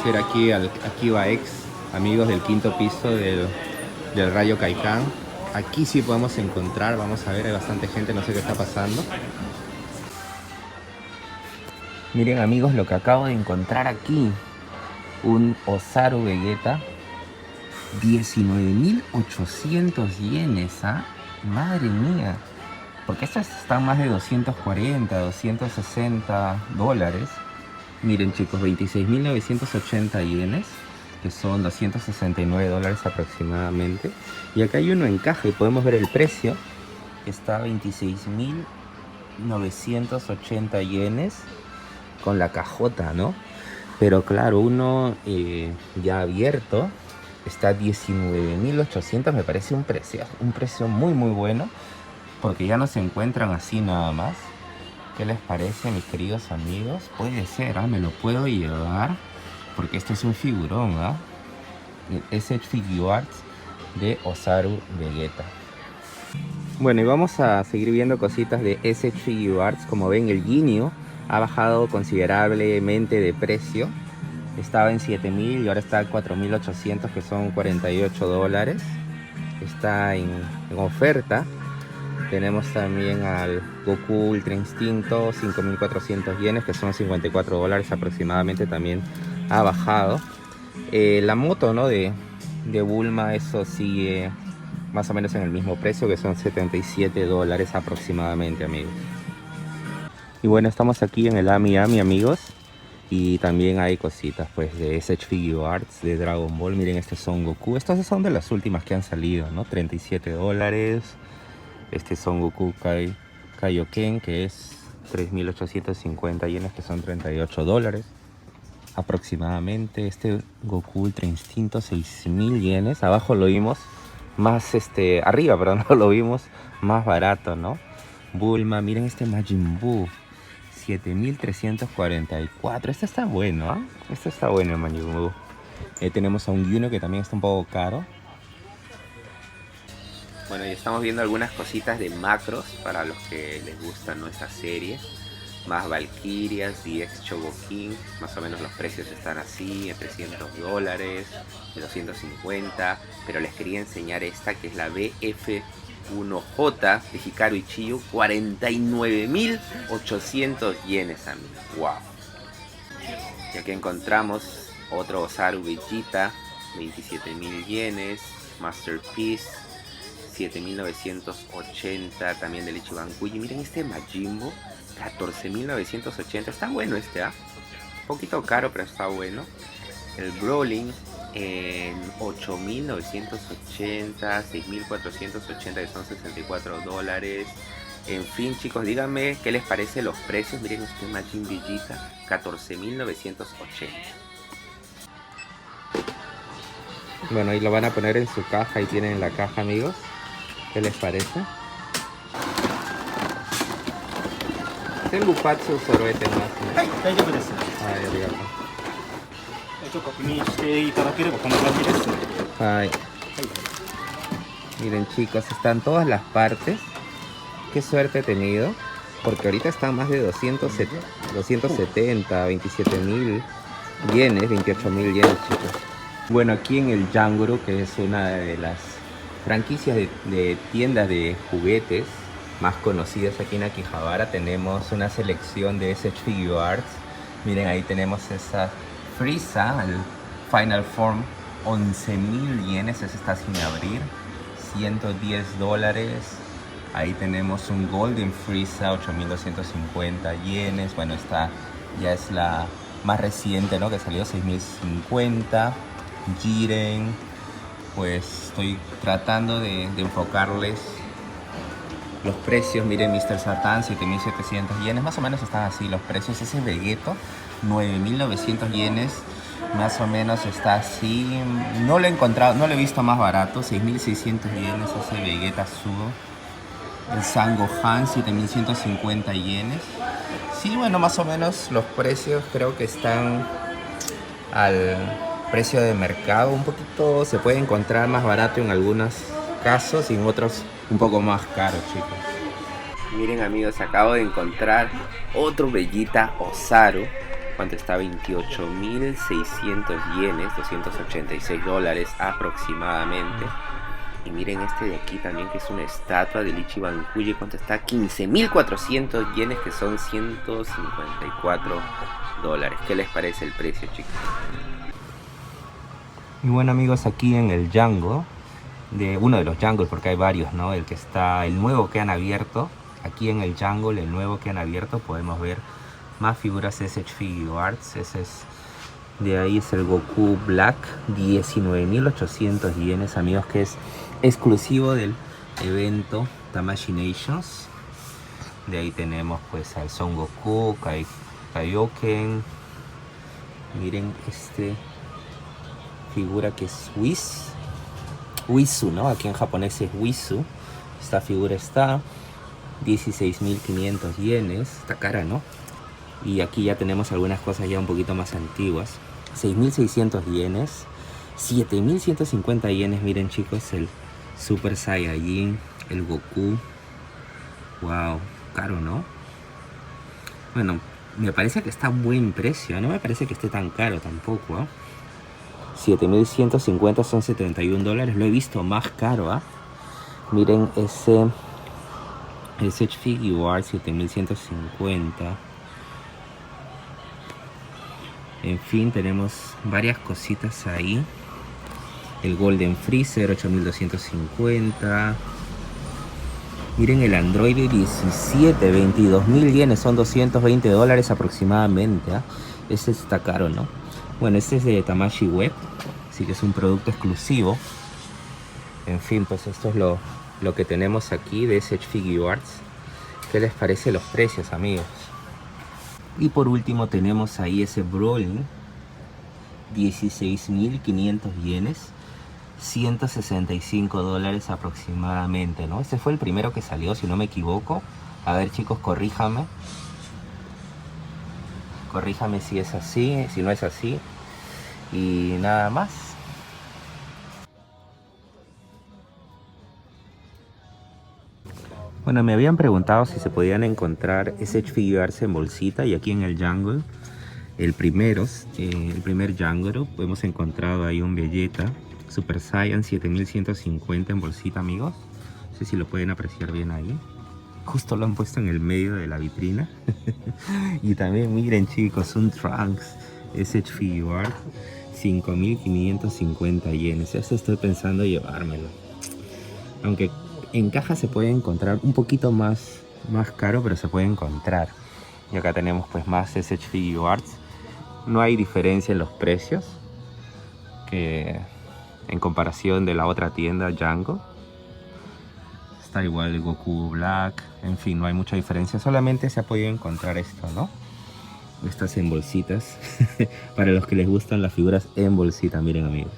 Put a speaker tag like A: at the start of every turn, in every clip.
A: conocer aquí al Akiba X, amigos del quinto piso del Rayo Caicán. Aquí sí podemos encontrar, vamos a ver, hay bastante gente, no sé qué está pasando. Miren amigos lo que acabo de encontrar aquí. Un Osaru Vegeta. 19.800 yenes, ¿ah? Madre mía. Porque estas están más de 240, 260 dólares. Miren chicos, 26.980 yenes, que son 269 dólares aproximadamente. Y acá hay uno en caja y podemos ver el precio. Está a 26.980 yenes con la cajota, ¿no? Pero claro, uno ya abierto está a 19.800, me parece un precio muy muy bueno, porque ya no se encuentran así nada más. ¿Qué les parece, mis queridos amigos? Puede ser, ¿ah? Me lo puedo llevar, porque este es un figurón, ¿ah? Es el Figuarts de Osaru Vegeta. Bueno, y vamos a seguir viendo cositas de SH Figuarts. Como ven, el Ginyu ha bajado considerablemente de precio. Estaba en 7.000 y ahora está en 4.800, que son 48 dólares. Está en oferta. Tenemos también al Goku Ultra Instinto, 5.400 yenes, que son 54 dólares aproximadamente, también ha bajado. La moto, ¿no? de Bulma, eso sigue más o menos en el mismo precio, que son 77 dólares aproximadamente, amigos. Y bueno, estamos aquí en el Ami Ami, amigos. Y también hay cositas pues de SH Figuarts, de Dragon Ball. Miren, este Son Goku. Estas son de las últimas que han salido, ¿no? 37 dólares. Este Son Goku Kaioken, que es 3.850 yenes, que son 38 dólares aproximadamente. Este Goku Ultra Instinto, 6.000 yenes. Abajo lo vimos más, arriba, perdón, lo vimos más barato, ¿no? Bulma, miren este Majin Buu, 7.344. Este está bueno, ¿ah? Este está bueno, el Majin Buu. Tenemos a un Yuno que también está un poco caro. Bueno, y estamos viendo algunas cositas de macros para los que les gustan nuestra serie. Más Valkyrias, DX Chogokin, más o menos los precios están así, en 300 dólares, de 250. Pero les quería enseñar esta, que es la BF1J de Hikaru Ichiyo, 49.800 yenes, amigos. Wow. Y aquí encontramos otro Osaru Vegeta, 27.000 yenes, Masterpiece, 7.980, también del Ichiban Kuji. Miren este Majin Buu, 14.980. Está bueno este, ¿ah? Un poquito caro, pero está bueno. El Brawling en 8.980, 6.480, que son 64 dólares. En fin, chicos, díganme qué les parece los precios. Miren este Majin Vegeta, 14.980. Bueno, ahí lo van a poner en su caja. Ahí tienen la caja, amigos. ¿Qué les parece? Senbupatsu Zoroete más. Miren chicos, están todas las partes. Qué suerte he tenido, porque ahorita están más de 270, 27.000 yenes, 28.000 yenes, chicos. Bueno, aquí en el Yanguru, que es una de las franquicias de tiendas de juguetes más conocidas aquí en Akihabara, tenemos una selección de SH Figuarts. Miren, ahí tenemos esa Frieza, el Final Form, 11.000 yenes, ese está sin abrir, 110 dólares. Ahí tenemos un Golden Frieza, 8.250 yenes. Bueno, esta ya es la más reciente, ¿no? Que salió 6.050. Jiren, pues estoy tratando de enfocarles los precios. Miren, Mr. Satan, 7.700 yenes, más o menos están así los precios. Ese Vegeto, 9.900 yenes, más o menos está así. No lo he encontrado, no lo he visto más barato. 6.600 yenes ese Vegeta Sudo. El San Gohan, 7.150 yenes. Sí, bueno, más o menos los precios creo que están al precio de mercado. Un poquito se puede encontrar más barato en algunos casos y en otros un poco más caro, chicos. Miren amigos, acabo de encontrar otro Vegeta Osaru. ¿Cuánto está? 28.600 yenes, $286 aproximadamente. Y miren este de aquí también, que es una estatua del Ichiban Kuji. ¿Cuánto está? 15.400 yenes, que son $154. ¿Qué les parece el precio, chicos? Y bueno, amigos, aquí en el Jungle, de uno de los Jungles, porque hay varios, ¿no? El que está, el nuevo que han abierto. Aquí en el Jungle, el nuevo que han abierto, podemos ver más figuras SH Figuarts. Ese es, de ahí es el Goku Black, 19.800 yenes, amigos, que es exclusivo del evento Tamashii Nations. De ahí tenemos pues al Son Goku, Kaioken. Miren este figura que es Wisu, ¿no? Aquí en japonés es Wisu. Esta figura está 16.500 yenes. Está cara, ¿no? Y aquí ya tenemos algunas cosas ya un poquito más antiguas. 6.600 yenes. 7.150 yenes. Miren, chicos, el Super Saiyajin, el Goku. Wow, caro, ¿no? Bueno, me parece que está a buen precio. No me parece que esté tan caro tampoco, ¿eh? 7.150 son $71. Lo he visto más caro, ¿ah? Miren ese SH Figuarts, 7.150. En fin, tenemos varias cositas ahí. El Golden Freezer, 8.250. Miren el Android 17, 22.000 yenes, son $220 aproximadamente, ¿eh? Ese está caro, ¿no? Bueno, este es de Tamashii Web, así que es un producto exclusivo. En fin, pues esto es lo que tenemos aquí de SH Figuarts. ¿Qué les parece los precios, amigos? Y por último tenemos ahí ese Broly, 16.500 yenes, $165 aproximadamente, ¿no? Ese fue el primero que salió, si no me equivoco. A ver, chicos, corríjame si es así, si no es así. Y nada más. Bueno, me habían preguntado si se podían encontrar SH Figuarts en bolsita, y aquí en el Jungle, el primer Jungle, hemos encontrado ahí un Vegeta Super Saiyan 7150 en bolsita, amigos. No sé si lo pueden apreciar bien ahí. Justo lo han puesto en el medio de la vitrina. Y también miren, chicos, un Trunks SH Figuarts, 5.550 yenes. Eso estoy pensando llevármelo. Aunque en caja se puede encontrar un poquito más caro, pero se puede encontrar. Y acá tenemos pues más SH Figuarts. No hay diferencia en los precios que en comparación de la otra tienda Django. Está igual el Goku Black. En fin, no hay mucha diferencia. Solamente se ha podido encontrar esto, ¿no? Estas en bolsitas. Para los que les gustan las figuras en bolsita, miren, amigos.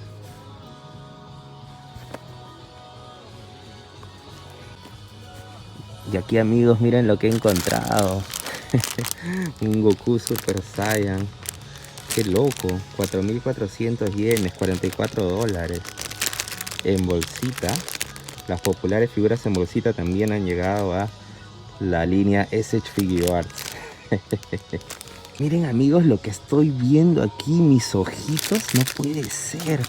A: Y aquí, amigos, miren lo que he encontrado. Un Goku Super Saiyan. Qué loco. 4.400 yenes, $44 en bolsita. Las populares figuras en bolsita también han llegado a la línea SH Figuarts. Miren, amigos, lo que estoy viendo aquí, mis ojitos, no puede ser.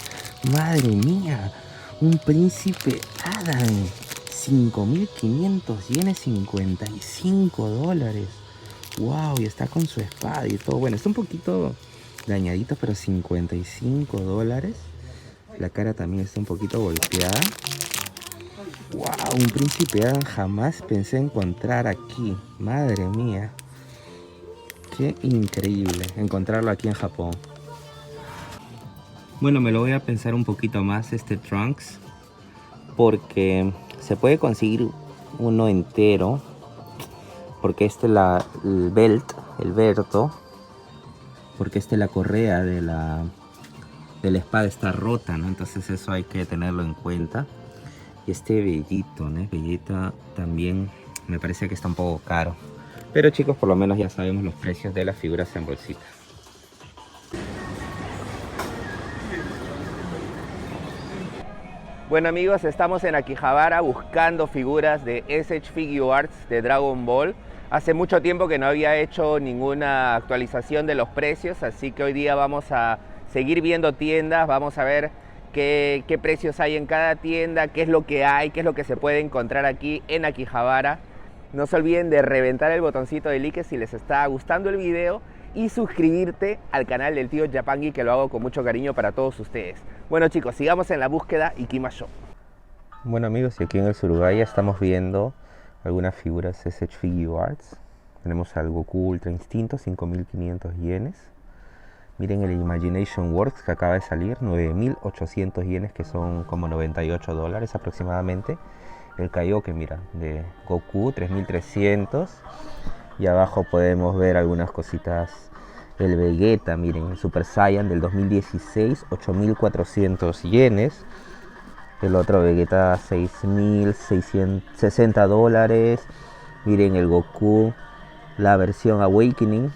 A: Madre mía, un príncipe Adam. 5.500 yenes, $55. Wow, y está con su espada y todo. Bueno, está un poquito dañadito, pero $55. La cara también está un poquito golpeada. Wow, un príncipe Adam jamás pensé encontrar aquí. Madre mía. Qué increíble encontrarlo aquí en Japón. Bueno, me lo voy a pensar un poquito más este Trunks, porque se puede conseguir uno entero, porque este el Berto, porque la correa de la espada está rota, ¿no? Entonces eso hay que tenerlo en cuenta. Y este Bellito, ¿no? Bellita también me parece que está un poco caro. Pero, chicos, por lo menos ya sabemos los precios de las figuras en bolsita. Bueno, amigos, estamos en Akihabara buscando figuras de SH Figuarts de Dragon Ball. Hace mucho tiempo que no había hecho ninguna actualización de los precios, así que hoy día vamos a seguir viendo tiendas, vamos a ver qué precios hay en cada tienda, qué es lo que hay, qué es lo que se puede encontrar aquí en Akihabara. No se olviden de reventar el botoncito de like si les está gustando el video y suscribirte al canal del tío Japangi, que lo hago con mucho cariño para todos ustedes. Bueno chicos, sigamos en la búsqueda Ikimashou. Bueno amigos, y aquí en el Surugaya estamos viendo algunas figuras SH Figuarts. Tenemos al Goku Ultra Instinto, 5.500 yenes. Miren el Imagination Works que acaba de salir, 9.800 yenes, que son como $98 aproximadamente. El Kaioken, mira, de Goku, 3.300. Y abajo podemos ver algunas cositas. El Vegeta, miren, el Super Saiyan del 2016, 8.400 yenes. El otro Vegeta, $6.660. Miren el Goku, la versión Awakening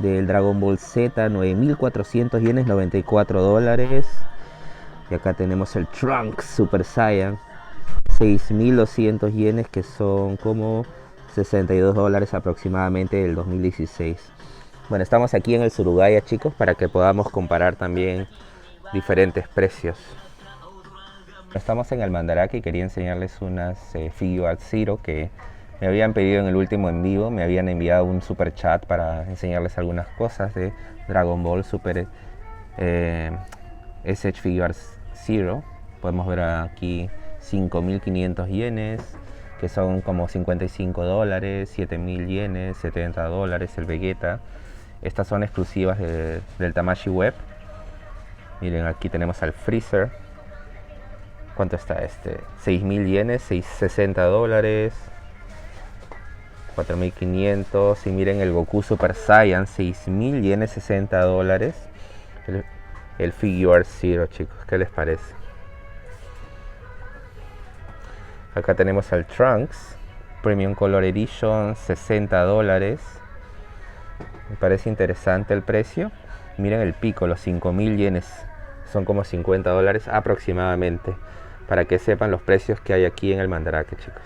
A: del Dragon Ball Z, 9.400 yenes, $94. Y acá tenemos el Trunks Super Saiyan, 6.200 yenes, que son como $62 aproximadamente del 2016. Bueno, estamos aquí en el Surugaya, chicos, para que podamos comparar también diferentes precios. Estamos en el Mandarake y quería enseñarles unas Figuart Zero que me habían pedido en el último en vivo. Me habían enviado un super chat para enseñarles algunas cosas de Dragon Ball Super SH Figuart Zero. Podemos ver aquí 5.500 yenes, que son como $55, 7.000 yenes, $70 el Vegeta. Estas son exclusivas del Tamashii Web. Miren, aquí tenemos al Freezer. ¿Cuánto está este? 6.000 yenes, $60, 4.500. Y miren el Goku Super Saiyan, 6.000 yenes, $60. El Figuart Zero, chicos, ¿qué les parece? Acá tenemos al Trunks Premium Color Edition, $60. Me parece interesante el precio. Miren el Piccolo, los 5.000 yenes, son como $50 aproximadamente, para que sepan los precios que hay aquí en el Mandarake, chicos.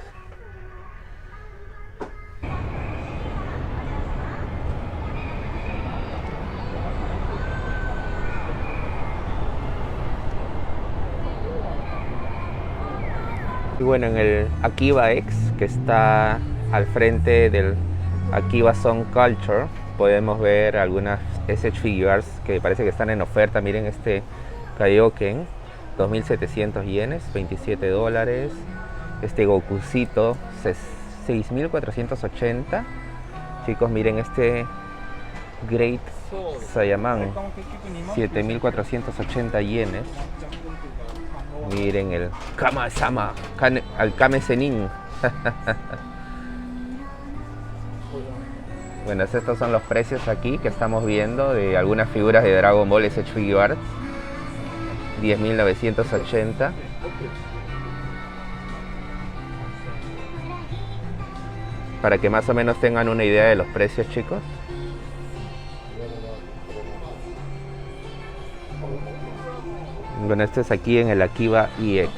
A: Y bueno, en el Akiba X, que está al frente del Akiba Song Culture, podemos ver algunas SH Figuarts que parece que están en oferta. Miren este Kaioken, 2.700 yenes, $27. Este Gokucito, 6.480. Chicos, miren este Great Saiyaman, 7.480 yenes. Miren el Kama-sama, al Kame Sennin. Bueno, estos son los precios aquí que estamos viendo de algunas figuras de Dragon Ball SH Figuarts. 10.980. Para que más o menos tengan una idea de los precios, chicos. Bueno, este es aquí en el Akiba EX.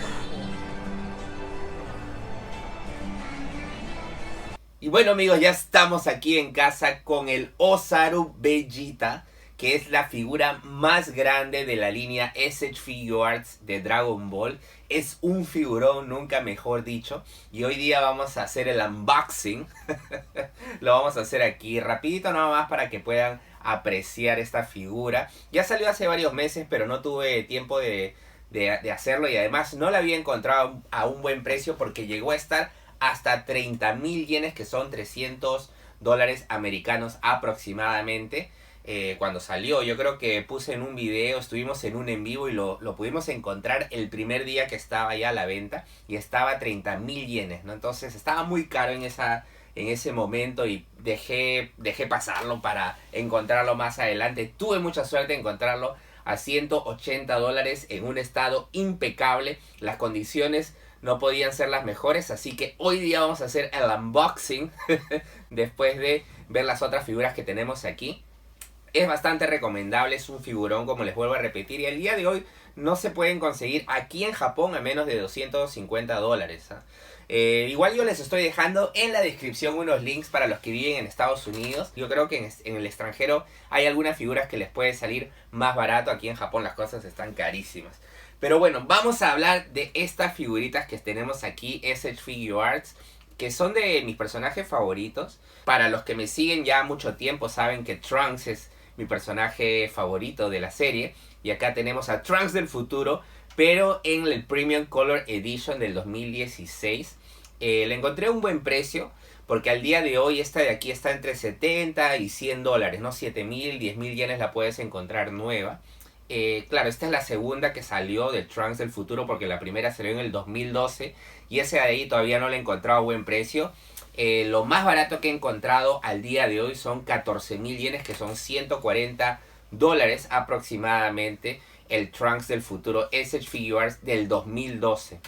A: Y bueno amigos, ya estamos aquí en casa con el Osaru Vegeta, que es la figura más grande de la línea SH Figuarts de Dragon Ball. Es un figurón, nunca mejor dicho. Y hoy día vamos a hacer el unboxing. Lo vamos a hacer aquí rapidito nada más para que puedan apreciar esta figura. Ya salió hace varios meses, pero no tuve tiempo de hacerlo. Y además no la había encontrado a un buen precio, porque llegó a estar hasta 30.000 yenes, que son $300 americanos aproximadamente. Cuando salió, yo creo que puse en un video, estuvimos en un en vivo y lo pudimos encontrar el primer día que estaba ya a la venta, y estaba 30.000 yenes, ¿no? Entonces estaba muy caro en ese momento, y dejé pasarlo para encontrarlo más adelante. Tuve mucha suerte de encontrarlo a $180 en un estado impecable. Las condiciones no podían ser las mejores, así que hoy día vamos a hacer el unboxing después de ver las otras figuras que tenemos aquí. Es bastante recomendable, es un figurón, como les vuelvo a repetir, y el día de hoy no se pueden conseguir aquí en Japón a menos de $250, ¿ah? Igual yo les estoy dejando en la descripción unos links para los que viven en Estados Unidos. Yo creo que en el extranjero hay algunas figuras que les puede salir más barato. Aquí en Japón las cosas están carísimas. Pero bueno, vamos a hablar de estas figuritas que tenemos aquí, SH Figuarts, que son de mis personajes favoritos. Para los que me siguen ya mucho tiempo saben que Trunks es mi personaje favorito de la serie. Y acá tenemos a Trunks del futuro, pero en el Premium Color Edition del 2016. Le encontré a un buen precio, porque al día de hoy esta de aquí está entre 70 y 100 dólares, ¿no? 7.000, 10.000 yenes la puedes encontrar nueva. Claro, esta es la segunda que salió de Trunks del futuro, porque la primera salió en el 2012 y ese de ahí todavía no la he encontrado a buen precio. Lo más barato que he encontrado al día de hoy son 14.000 yenes, que son 140 dólares aproximadamente, el Trunks del futuro SH Figuarts del 2012.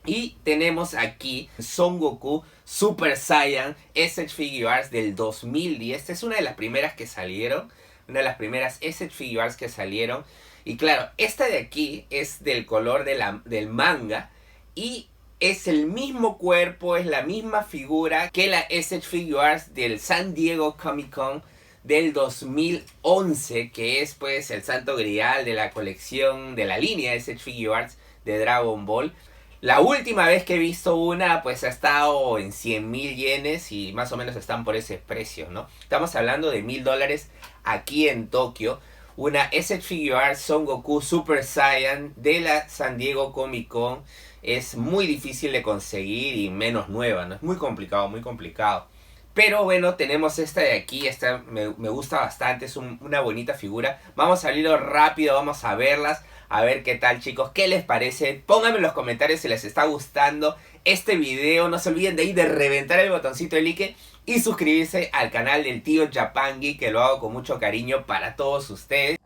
A: Y tenemos aquí Son Goku Super Saiyan SH Figuarts del 2010. Esta es una de las primeras que salieron, una de las primeras SH Figuarts que salieron. Y claro, esta de aquí es del color del manga y es el mismo cuerpo, es la misma figura que la SH Figuarts del San Diego Comic Con del 2011, que es pues el santo grial de la colección, de la línea SH Figuarts de Dragon Ball. La última vez que he visto una, pues ha estado en 100.000 yenes y más o menos están por ese precio, ¿no? Estamos hablando de $1.000 aquí en Tokio. Una SH Figuarts Son Goku Super Saiyan de la San Diego Comic Con. Es muy difícil de conseguir y menos nueva, ¿no? Es muy complicado, muy complicado. Pero bueno, tenemos esta de aquí, esta me gusta bastante, es una bonita figura. Vamos a abrirlo rápido, vamos a verlas, a ver qué tal, chicos, qué les parece. Pónganme en los comentarios si les está gustando este video. No se olviden de ahí de reventar el botoncito de like y suscribirse al canal del tío Japan Geek, que lo hago con mucho cariño para todos ustedes.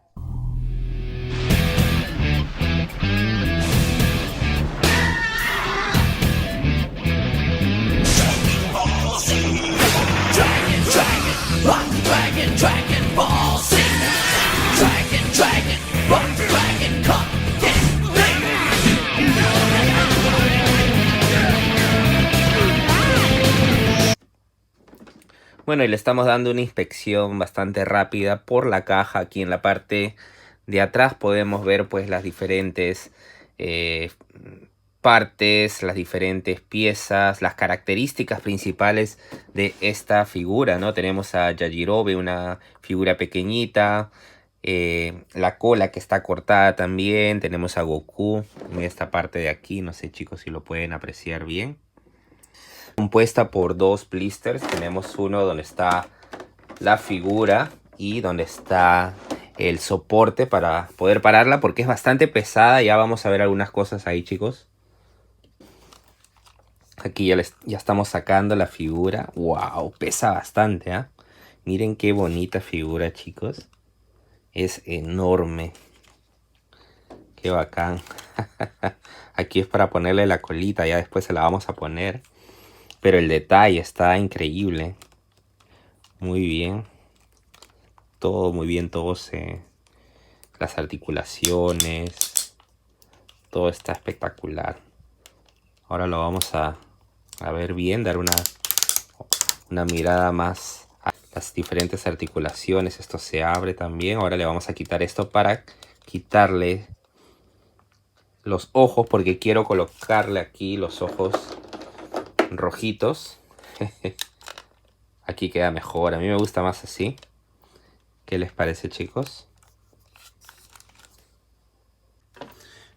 A: Dragon Ball Z. Dragon, Dragon, come, Bueno, y le estamos dando una inspección bastante rápida por la caja. Aquí en la parte de atrás podemos ver pues las diferentes partes, las diferentes piezas, las características principales de esta figura, ¿no? Tenemos a Yajirobe, una figura pequeñita, la cola que está cortada también, tenemos a Goku en esta parte de aquí, no sé chicos si lo pueden apreciar bien. Compuesta por dos blisters, tenemos uno donde está la figura y donde está el soporte para poder pararla, porque es bastante pesada. Ya vamos a ver algunas cosas ahí, chicos. Aquí ya estamos sacando la figura. ¡Wow! Pesa bastante, ¿eh? Miren qué bonita figura, chicos. Es enorme. Qué bacán. Aquí es para ponerle la colita. Ya después se la vamos a poner. Pero el detalle está increíble. Muy bien. Todo muy bien. Las articulaciones. Todo está espectacular. Ahora lo vamos a ver bien, dar una mirada más a las diferentes articulaciones. Esto se abre también. Ahora le vamos a quitar esto para quitarle los ojos, porque quiero colocarle aquí los ojos rojitos. Aquí queda mejor. A mí me gusta más así. ¿Qué les parece, chicos?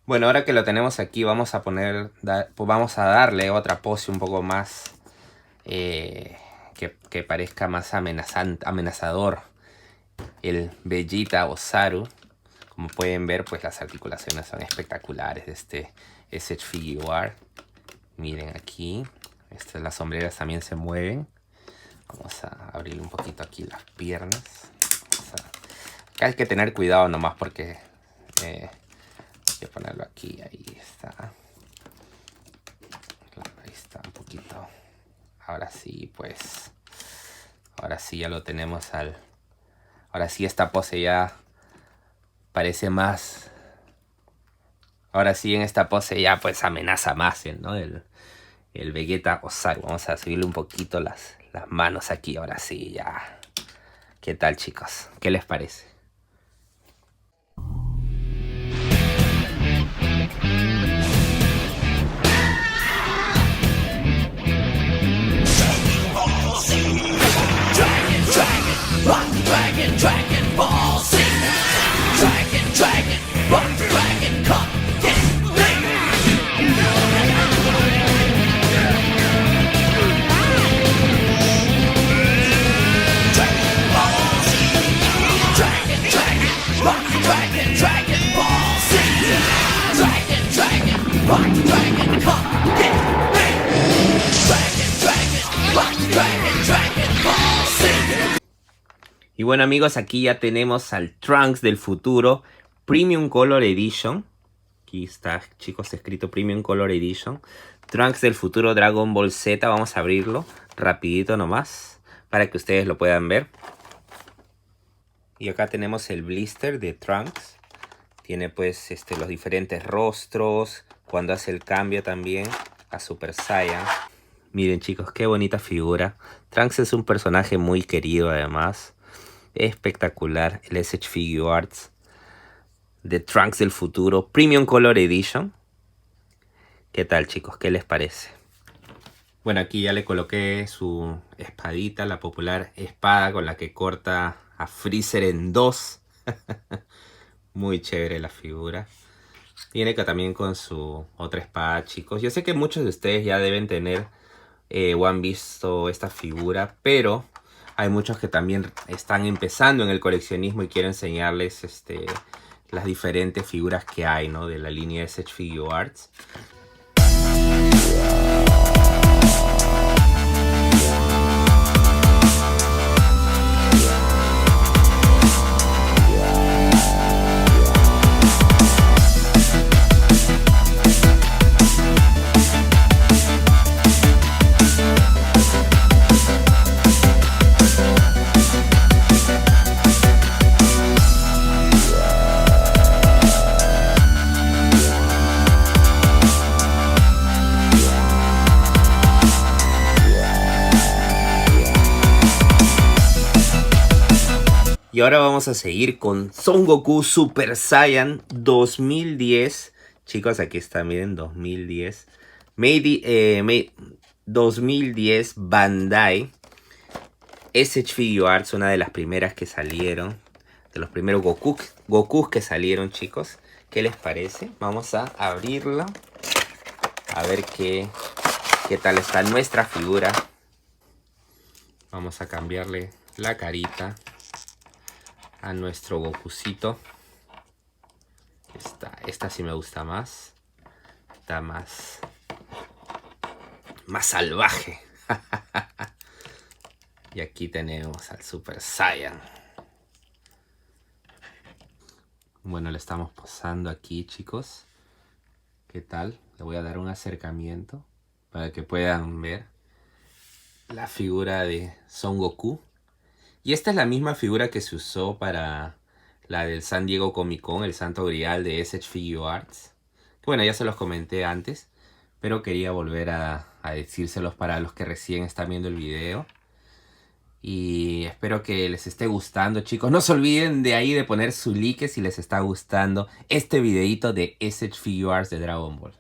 A: Bueno, ahora que lo tenemos aquí, vamos a vamos a darle otra pose un poco más que parezca más amenazador. El Vegeta Osaru. Como pueden ver, pues las articulaciones son espectaculares de este SH Figuart. Miren aquí. Las sombreras también se mueven. Vamos a abrir un poquito aquí las piernas. Acá hay que tener cuidado nomás porque hay que ponerlo aquí. Ahí está. Claro, ahí está un poquito. Ahora sí, pues. Ahora sí ya lo tenemos ahora sí esta pose ya parece más. Ahora sí en esta pose ya pues amenaza más, ¿no? El Vegeta Osaru. Vamos a subirle un poquito las manos aquí. Ahora sí, ya. ¿Qué tal, chicos? ¿Qué les parece?
B: Dragon Ball Z. Dragon, come get me. Dragon Ball Z. Dragon Ball Z. Dragon, come get me. Dragon Ball Z.
A: Y bueno, amigos, aquí ya tenemos al Trunks del futuro Premium Color Edition. Aquí está, chicos, escrito Premium Color Edition. Trunks del futuro Dragon Ball Z. Vamos a abrirlo rapidito nomás para que ustedes lo puedan ver. Y acá tenemos el blister de Trunks. Tiene pues los diferentes rostros. Cuando hace el cambio también a Super Saiyan. Miren, chicos, qué bonita figura. Trunks es un personaje muy querido además. Espectacular el SH Figuarts de Trunks del futuro Premium Color Edition. ¿Qué tal, chicos? ¿Qué les parece? Bueno, aquí ya le coloqué su espadita, la popular espada con la que corta a Freezer en dos. Muy chévere la figura. Viene acá también con su otra espada, chicos. Yo sé que muchos de ustedes ya deben tener o han visto esta figura, pero hay muchos que también están empezando en el coleccionismo y quiero enseñarles las diferentes figuras que hay, ¿no? De la línea SH Figuarts. Y ahora vamos a seguir con Son Goku Super Saiyan 2010. Chicos, aquí está, miren, 2010. 2010 Bandai. SH Figuarts, una de las primeras que salieron. De los primeros Gokus que salieron, chicos. ¿Qué les parece? Vamos a abrirla. A ver qué tal está nuestra figura. Vamos a cambiarle la carita a nuestro Gokucito. Esta sí me gusta más. Está más salvaje. Y aquí tenemos al Super Saiyan. Bueno, le estamos posando aquí, chicos. ¿Qué tal? Le voy a dar un acercamiento para que puedan ver la figura de Son Goku. Y esta es la misma figura que se usó para la del San Diego Comic Con, el Santo Grial de SH Figuarts. Que bueno, ya se los comenté antes, pero quería volver a decírselos para los que recién están viendo el video. Y espero que les esté gustando, chicos. No se olviden de ahí de poner su like si les está gustando este videito de SH Figuarts de Dragon Ball.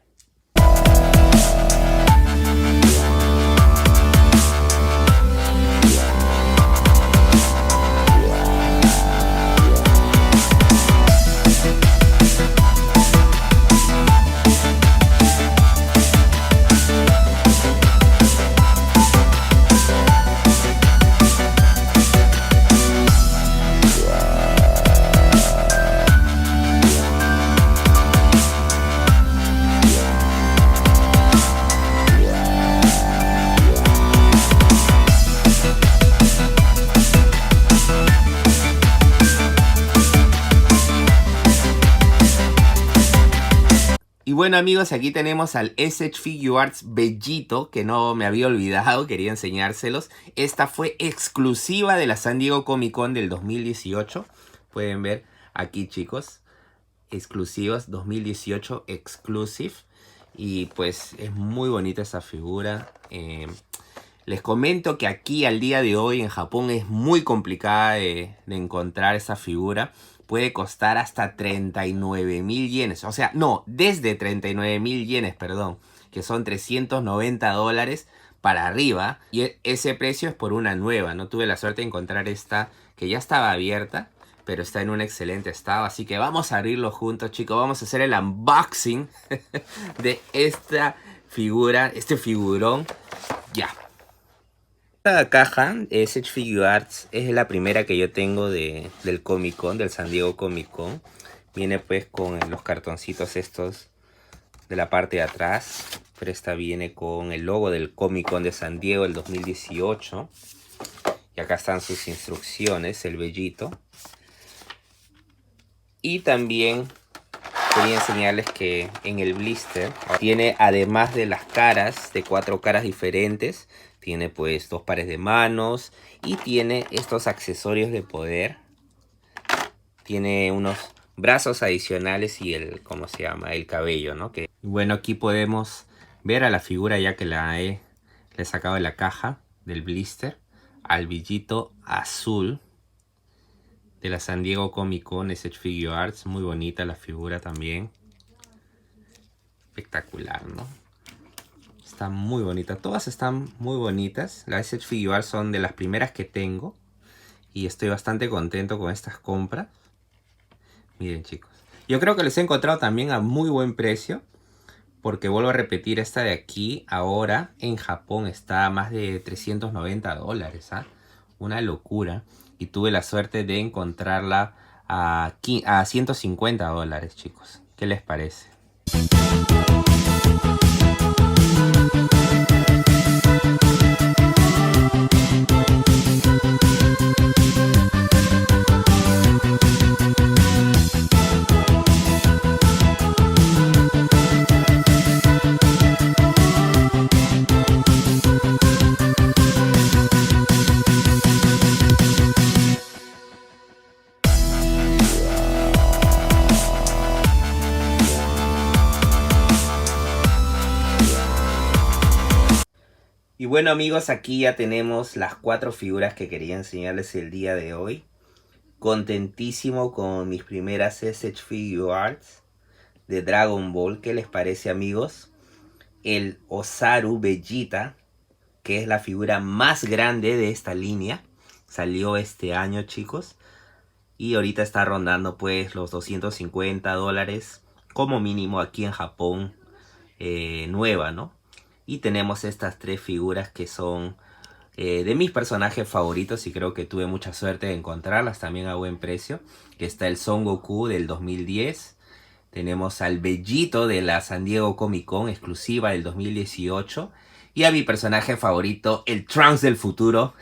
A: Y bueno, amigos, aquí tenemos al SH Figuarts Bellito, que no me había olvidado, quería enseñárselos. Esta fue exclusiva de la San Diego Comic Con del 2018. Pueden ver aquí, chicos, exclusivas 2018 exclusive. Y pues es muy bonita esa figura. Les comento que aquí al día de hoy en Japón es muy complicada de encontrar esa figura. Puede costar hasta 39.000 yenes. O sea, no, desde 39.000 yenes, perdón. Que son $390 para arriba. Y ese precio es por una nueva. No tuve la suerte de encontrar esta que ya estaba abierta, pero está en un excelente estado. Así que vamos a abrirlo juntos, chicos. Vamos a hacer el unboxing de esta figura, este figurón. Ya. Esta caja es Edge Figure Arts, es la primera que yo tengo del Comic Con, del San Diego Comic Con. Viene pues con los cartoncitos estos de la parte de atrás, pero esta viene con el logo del Comic Con de San Diego del 2018. Y acá están sus instrucciones, el vellito. Y también quería enseñarles que en el blister tiene, además de las caras, de 4 caras diferentes, tiene pues 2 pares de manos y tiene estos accesorios de poder. Tiene unos brazos adicionales y el, ¿cómo se llama? El cabello, ¿no? Que, bueno, aquí podemos ver a la figura ya que le he sacado de la caja del blister. Al villito azul de la San Diego Comic Con, es Edge Figure Arts. Muy bonita la figura también. Espectacular, ¿no? Está muy bonita. Todas están muy bonitas. Las Edge Figure Arts son de las primeras que tengo. Y estoy bastante contento con estas compras. Miren, chicos. Yo creo que les he encontrado también a muy buen precio. Porque vuelvo a repetir, esta de aquí ahora en Japón está a más de $390. ¿Ah? Una locura. Y tuve la suerte de encontrarla a $150, chicos. ¿Qué les parece? Y bueno, amigos, aquí ya tenemos las 4 figuras que quería enseñarles el día de hoy. Contentísimo con mis primeras Edge Figure Arts de Dragon Ball. ¿Qué les parece, amigos? El Osaru Vegeta, que es la figura más grande de esta línea. Salió este año, chicos. Y ahorita está rondando pues los $250 como mínimo aquí en Japón, nueva, ¿no? Y tenemos estas 3 figuras que son de mis personajes favoritos y creo que tuve mucha suerte de encontrarlas también a buen precio. Que está el Son Goku del 2010. Tenemos al Bellito de la San Diego Comic Con exclusiva del 2018. Y a mi personaje favorito, el Trunks del futuro.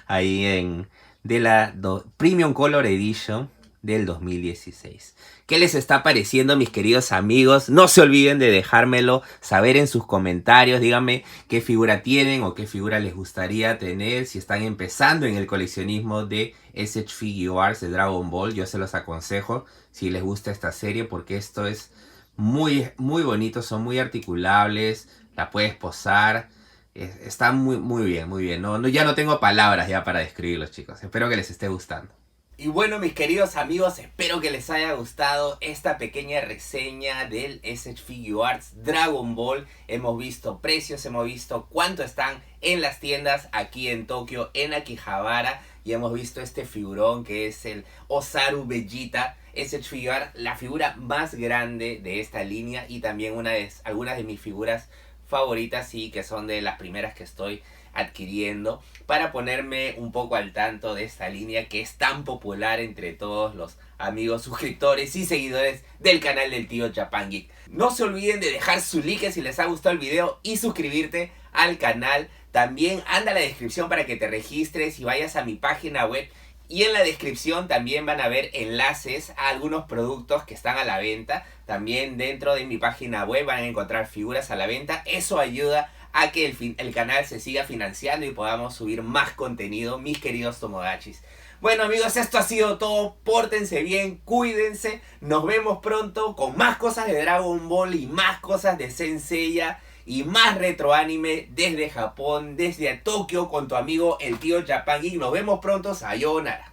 A: Ahí de la Premium Color Edition del 2016. ¿Qué les está pareciendo, mis queridos amigos? No se olviden de dejármelo saber en sus comentarios. Díganme qué figura tienen o qué figura les gustaría tener. Si están empezando en el coleccionismo de Edge Figure Arts de Dragon Ball, yo se los aconsejo si les gusta esta serie, porque esto es muy, muy bonito. Son muy articulables. La puedes posar. Está muy, muy bien, muy bien. Ya no tengo palabras ya para describirlos, chicos. Espero que les esté gustando. Y bueno, mis queridos amigos, espero que les haya gustado esta pequeña reseña del Edge Figure Arts Dragon Ball. Hemos visto precios, hemos visto cuánto están en las tiendas aquí en Tokio, en Akihabara. Y hemos visto este figurón que es el Osaru Vegeta. Edge Figure Arts, la figura más grande de esta línea y también algunas de mis figuras favoritas, y que son de las primeras que estoy adquiriendo para ponerme un poco al tanto de esta línea que es tan popular entre todos los amigos suscriptores y seguidores del canal del tío Japan Geek. No se olviden de dejar su like si les ha gustado el video y suscribirte al canal. También anda la descripción para que te registres y vayas a mi página web. Y en la descripción también van a ver enlaces a algunos productos que están a la venta. También dentro de mi página web van a encontrar figuras a la venta. Eso ayuda a que el canal se siga financiando y podamos subir más contenido, mis queridos Tomodachis. Bueno amigos, esto ha sido todo. Pórtense bien, cuídense. Nos vemos pronto con más cosas de Dragon Ball y más cosas de Saint Seiya y más retro anime desde Japón, desde Tokio con tu amigo el tío Japan Geek. Nos vemos pronto. Sayonara.